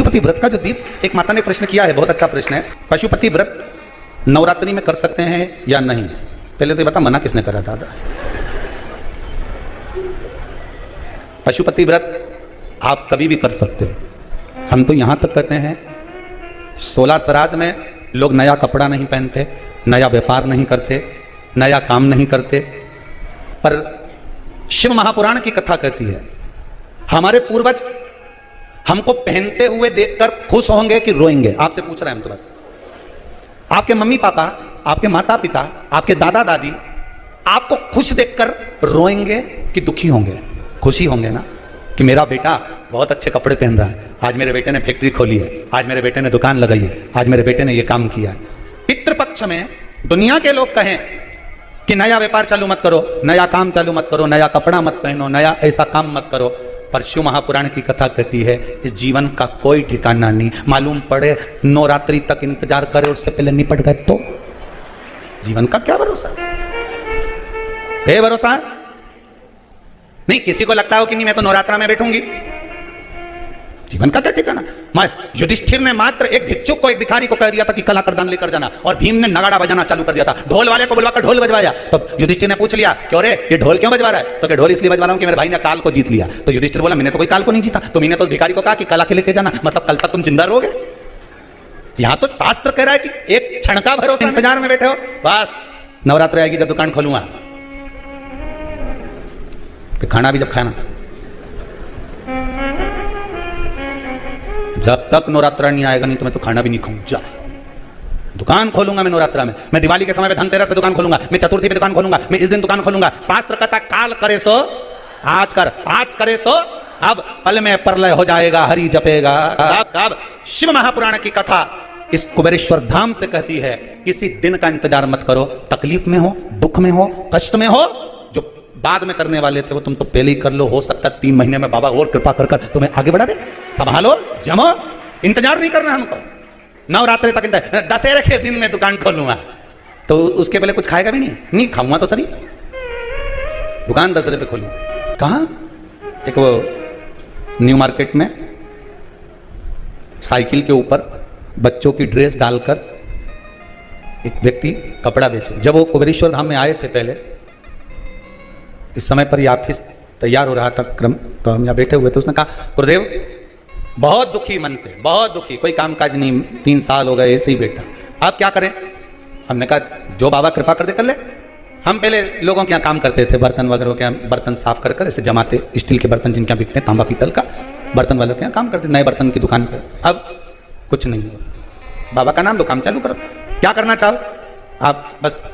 पशुपति व्रत का जो दीप, एक माता ने प्रश्न किया है, बहुत अच्छा प्रश्न है। पशुपति व्रत नवरात्रि में कर सकते हैं या नहीं? पहले तो ये बता, मना किसने करा दादा? पशुपति व्रत आप कभी भी कर सकते हो। हम तो यहां तक कहते हैं 16 श्राद्ध में लोग नया कपड़ा नहीं पहनते, नया व्यापार नहीं करते, नया काम नहीं करते, पर शिव महापुराण की कथा कहती है हमारे पूर्वज हमको पहनते हुए देखकर खुश होंगे कि रोएंगे? आपसे पूछ रहे हैं हम तो बस। आपके मम्मी पापा, आपके माता पिता, आपके दादा दादी आपको खुश देखकर रोएंगे कि दुखी होंगे? खुशी होंगे ना कि मेरा बेटा बहुत अच्छे कपड़े पहन रहा है, आज मेरे बेटे ने फैक्ट्री खोली है, आज मेरे बेटे ने दुकान लगाई है, आज मेरे बेटे ने ये काम किया है। पितृपक्ष में दुनिया के लोग कहें कि नया व्यापार चालू मत करो, नया काम चालू मत करो, नया कपड़ा मत पहनो, नया ऐसा काम मत करो, पर शिव महापुराण की कथा कहती है इस जीवन का कोई ठिकाना नहीं। मालूम पड़े नवरात्रि तक इंतजार करे, उससे पहले निपट गए तो जीवन का क्या भरोसा है? भरोसा है नहीं। किसी को लगता हो कि नहीं मैं तो नवरात्रा में बैठूंगी, जीवन का क्या ठिकाना? युधिष्ठिर ने मात्र एक भिक्षुक को, एक भिखारी को कह दिया था कि कला करदान लेकर जाना, और भीम ने नगाड़ा बजाना चालू कर दिया था। ढोल वाले को बुलवाकर ढोल बजवाया, तो युधिष्ठिर ने पूछ लिया क्यों रे ये ढोल क्यों बजवा रहा है? तो ढोल इसलिए बजवा रहा हूं कि मेरे भाई ने काल को जीत लिया। तो युधिष्ठिर बोला मैंने तो कोई काल को नहीं जीता। तो मैंने तो भिखारी को कहा कि कला के लेके जाना, मतलब कल तक तुम जिंदा रहोगे। यहां तो शास्त्र कह रहा है कि एक क्षण का भरोसा, इंतजार में बैठे हो, बस नवरात्र आएगी जब दुकान खोलूंगा, खाना भी जब खाना, जब तक नवरात्रा नहीं आएगा नहीं तो मैं तो खाना भी नहीं खाऊंगा। जा दुकान खोलूंगा मैं नवरात्रा में, मैं दिवाली के समय पे धनतेरस पे दुकान खोलूंगा, मैं चतुर्थी पे दुकान खोलूंगा, मैं इस दिन दुकान खोलूंगा। शास्त्र कहता काल करे सो आज कर, आज करे सो अब, पल में प्रलय हो जाएगा, हरि जपेगा अब। शिव महापुराण की कथा इस कुबेरेश्वर धाम से कहती है किसी दिन का इंतजार मत करो। तकलीफ में हो, दुख में हो, कष्ट में हो, जो बाद में करने वाले थे वो तुम तो पहले ही कर लो। हो सकता है 3 महीने में बाबा और कृपा कर कर तुम्हें आगे बढ़ा दे। संभालो, जमो, इंतजार नहीं करना हमको। नवरात्रि तक इंतजार, दशहरे के दिन में दुकान खोलूंगा, तो उसके पहले कुछ खाएगा भी नहीं खाऊंगा तो सही, दुकान दशहरे पे खोलूं। कहाँ? एक वो न्यू मार्केट में साइकिल के ऊपर बच्चों की ड्रेस डालकर एक व्यक्ति कपड़ा बेचे। जब वो कुबेरेश्वर धाम में आए थे पहले, इस समय पर ये ऑफिस तैयार हो रहा था क्रम, तो हम यहाँ बैठे हुए थे। उसने कहा गुरुदेव बहुत दुखी मन से, बहुत दुखी, कोई कामकाज नहीं, 3 साल हो गए ऐसे ही बैठा, आप क्या करें? हमने कहा जो बाबा कृपा कर दे कर ले। हम पहले लोगों के यहाँ काम करते थे, बर्तन वगैरह के यहाँ बर्तन साफ कर कर ऐसे जमाते, स्टील के बर्तन जिनके यहाँ बिकते हैं, तांबा पीतल का, बर्तन वालों के यहाँ काम करते, नए बर्तन की दुकान पर। अब कुछ नहीं हुआ, बाबा का नाम लो, काम चालू करो। क्या करना चाहो आप? बस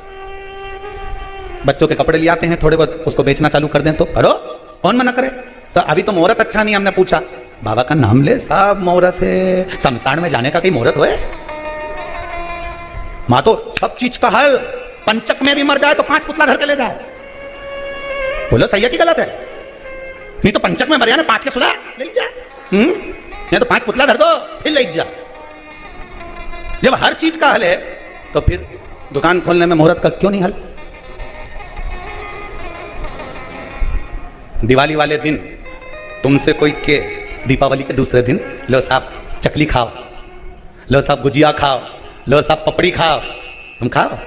बच्चों के कपड़े ले आते हैं, थोड़े बहुत उसको बेचना चालू कर दें तो करो, कौन मना करे? तो अभी तो मुहूर्त अच्छा नहीं, हमने पूछा, बाबा का नाम ले, सब मुहूर्त है, शमशान में जाने का कहीं मुहूर्त हो? माँ तो सब चीज का हल, पंचक में भी मर जाए तो 5 पुतला घर के ले जाए। बोलो सही है कि गलत है? नहीं तो पंचक में मर जाए ना, 5 के सुला ले जा, नहीं तो 5 पुतला धर दो फिर ले जा। जब हर चीज का हल है तो फिर दुकान खोलने में मुहूर्त का क्यों नहीं हल? दिवाली वाले दिन तुमसे कोई के, दीपावली के दूसरे दिन लो साहब चकली खाओ, लो साहब गुजिया खाओ, लो साहब पपड़ी खाओ, तुम खाओ।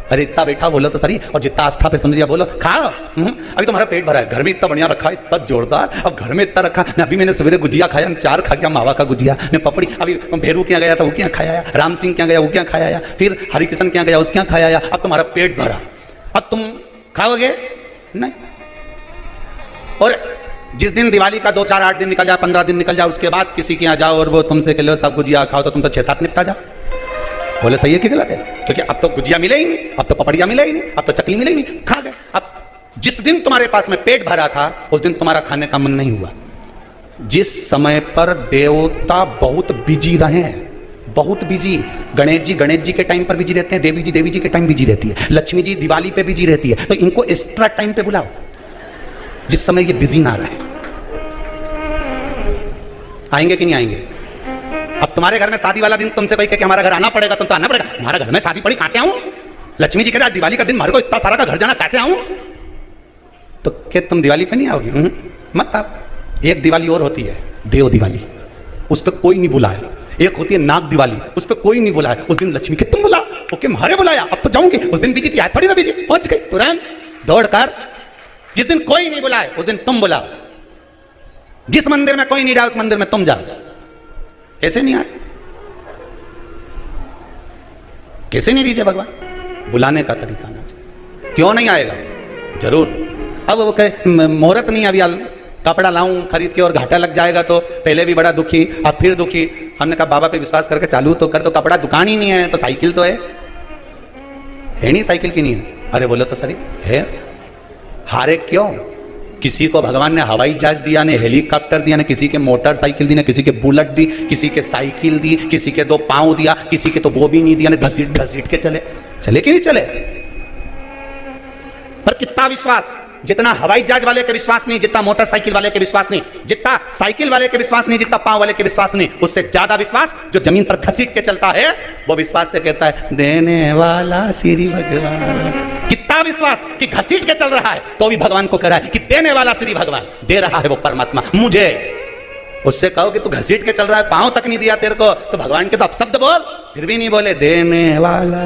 अरे इतना बैठा बोलो तो सही, और जितना आस्था पे सुन लिया बोलो खाओ। अभी तुम्हारा पेट भरा है, घर में इतना बढ़िया रखा, इतना जोरदार, अब घर में इतना रखा। अभी मैंने सवेरे गुजिया खाया, 4 खा गया, मावा का गुजिया, मैं पपड़ी, अभी भेरू के यहाँ गया था वो क्या खाया, राम सिंह के यहाँ गया वो क्या खाया, फिर हरिकिशन के यहाँ गया उसके यहाँ खाया, अब तुम्हारा पेट भरा, अब तुम खाओगे नहीं। और जिस दिन दिवाली का 2, 4, 8 दिन निकल जाए, 15 दिन निकल जाए, उसके बाद किसी के यहाँ जाओ और वो तुमसे कह लो सब गुजिया खाओ, तो तुम तो 6-7 निपटा जाओ। बोले सही है कि गलत है? क्योंकि अब तो गुजिया मिले ही नहीं, अब तो पपड़िया मिले ही नहीं, अब तो चकली मिले ही नहीं, खा गए। अब जिस दिन तुम्हारे पास में पेट भरा था उस दिन तुम्हारा खाने का मन नहीं हुआ। जिस समय पर देवता बहुत बिजी रहे हैं, बहुत बिजी, गणेश जी के टाइम पर बिजी रहते हैं, देवी जी के टाइम बिजी रहती है, लक्ष्मी जी दिवाली पे बिजी रहती है, तो इनको एक्स्ट्रा टाइम पे बुलाओ जिस समय ये बिजी ना रहे। आएंगे कि नहीं आएंगे? अब तुम्हारे घर में शादी वाला दिन तुमसे कोई कहे कि हमारा घर आना पड़ेगा, तुम तो आना पड़ेगा। हमारा घर में शादी पड़ी, कहां से आऊं? लक्ष्मी जी कह रहे दिवाली का दिन हमारे को इतना सारा का घर जाना, कैसे आऊं? तो क्या तुम दिवाली पे नहीं आओगे? मत आओ। एक दिवाली और होती है, देव दिवाली। उस पर कोई नहीं बुलाया। एक होती है नाग दिवाली, उस पर कोई नहीं बुलाया, उस दिन लक्ष्मी के तुम बुला, ओके मारे बुलाया, अब तो जाऊंगी, उस दिन बीजी थी आज थोड़ी ना बीजी, पहुंच गई तुरंत दौड़ कर। जिस दिन कोई नहीं बुलाए उस दिन तुम बुलाओ, जिस मंदिर में कोई नहीं जाए उस मंदिर में तुम जाओ। कैसे नहीं आए, कैसे नहीं दीजिए भगवान, बुलाने का तरीका आना चाहिए। क्यों नहीं आएगा, जरूर। अब वो कहे मुहूर्त नहीं, अभी कपड़ा लाऊं खरीद के और घाटा लग जाएगा, तो पहले भी बड़ा दुखी अब फिर दुखी। हमने कहा बाबा पे विश्वास करके चालू तो कर, तो कपड़ा दुकान ही नहीं है तो साइकिल तो है नहीं, साइकिल की नहीं है। अरे बोलो तो सही है, हारे क्यों? किसी को भगवान ने हवाई जहाज दिया, ने हेलीकॉप्टर दिया, ने किसी के मोटरसाइकिल दी, ने किसी के बुलेट दी, किसी के साइकिल दी, किसी के 2 पांव दिया, किसी के तो वो भी नहीं दिया, ने घसीट घसीट के चले कि नहीं चले। पर कितना विश्वास, जितना हवाई जहाज वाले के विश्वास नहीं, जितना मोटरसाइकिल वाले के विश्वास नहीं, जितना साइकिल वाले के विश्वास नहीं, जितना पांव वाले के विश्वास नहीं, उससे ज्यादा विश्वास जो जमीन पर घसीट के चलता है, वो विश्वास से कहता है देने वाला श्री भगवान। कितना विश्वास कि घसीट के चल रहा है तो भी भगवान को कह रहा है कि देने वाला श्री भगवान, दे रहा है वो परमात्मा मुझे। उससे कहो कि तू घसीट के चल रहा है, पांव तक नहीं दिया तेरे को, तो भगवान के तो अपशब्द बोल, फिर भी नहीं बोले देने वाला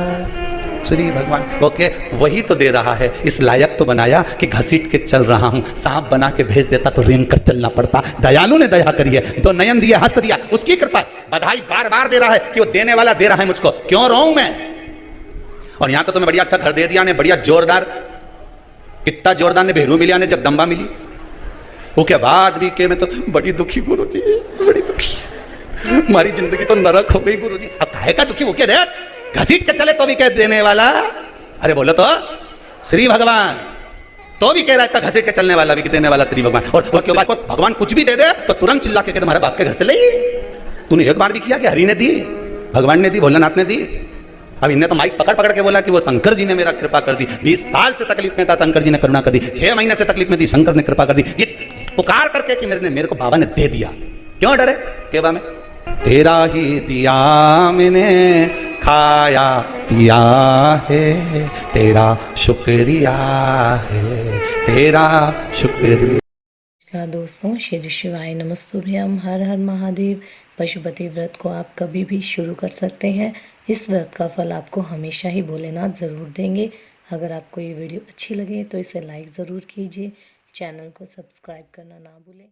श्री भगवान। ओके, वही तो दे रहा है, इस लायक तो बनाया कि घसीट के चल रहा हूं। सांप बना के भेज देता तो रेंग कर चलना पड़ता। दयालु ने दया करी है, तो नयन दिया, हंस दिया, उसकी कृपा। बधाई बार बार दे रहा है कि वो देने वाला दे रहा है मुझको, क्यों रहूं मैं। और यहां तो तुम्हें बढ़िया अच्छा घर दे दिया ने, बढ़िया जोरदार, कितना जोरदार ने भेरू मिलिया ने जगदम्बा मिली। वो के बाद भी के मैं तो बड़ी दुखी गुरुजी, बड़ी दुखी, हमारी जिंदगी तो नरक हो गई गुरुजी। अब काहे का दुखी, वो क्या दे घसीट के चले तो भी कह देने वाला। अरे बोलो तो श्री भगवान, तो भी कह रहा है घसीट के चलने वाला भी देने वाला श्री भगवान। और उसके बाद भगवान कुछ भी दे दे तो तुरंत चिल्ला के तुम्हारे बाप के घर से ले। तूने एक बार भी किया कि हरि ने दी, भगवान ने दी, भोलेनाथ ने दी। अब इन्हें तो माइक पकड़ पकड़ के बोला कि वो शंकर जी ने मेरा कृपा कर दी। 20 साल से तकलीफ में था, शंकर जी ने करुणा कर दी। 6 महीने से तकलीफ में थी, शंकर ने कृपा कर दी। ये पुकार करके कि मेरे को बाबा ने दे दिया। क्यों डरे केवा में, तेरा ही दिया मैंने खाया पिया है, तेरा शुक्रिया है, तेरा शुक्रिया। दोस्तों, श्री शिवाय नमस्तुभ्यम, हर हर महादेव। पशुपति व्रत को आप कभी भी शुरू कर सकते हैं। इस व्रत का फल आपको हमेशा ही भोलेनाथ ज़रूर देंगे। अगर आपको ये वीडियो अच्छी लगे तो इसे लाइक ज़रूर कीजिए, चैनल को सब्सक्राइब करना ना भूलें।